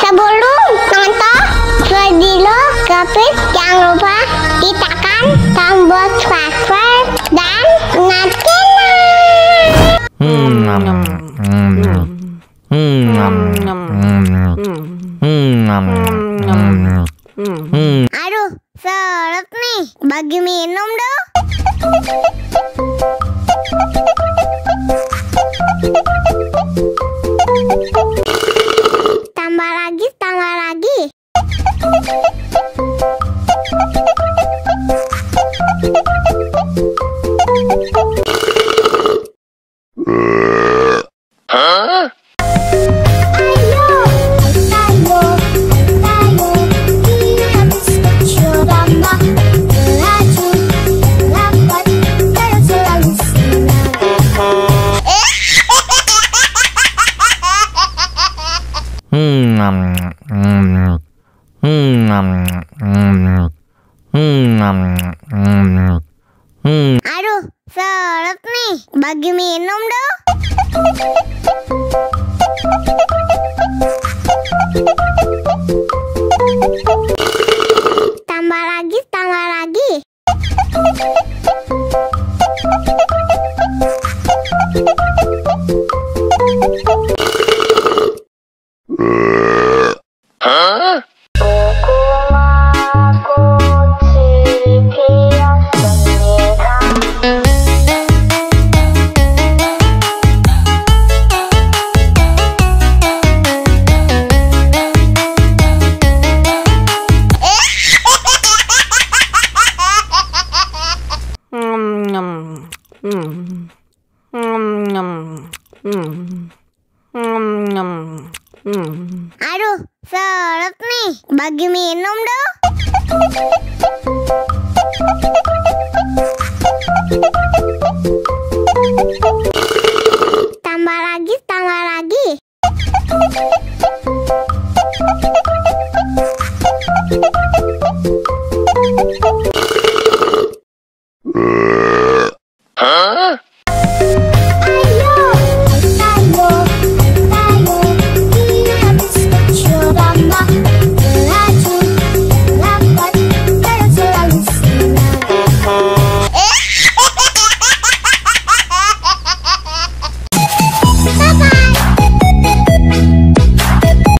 Sebelum nonton video Gapit, jangan lupa tekan tombol subscribe dan Aduh, seret nih, bagi minum dong. Tambah lagi, tambah lagi. Hah? Aduh, seret nih, bagi minum dong. Tambah lagi, tambah lagi. Hah? Aduh, seret nih, bagi minum dong.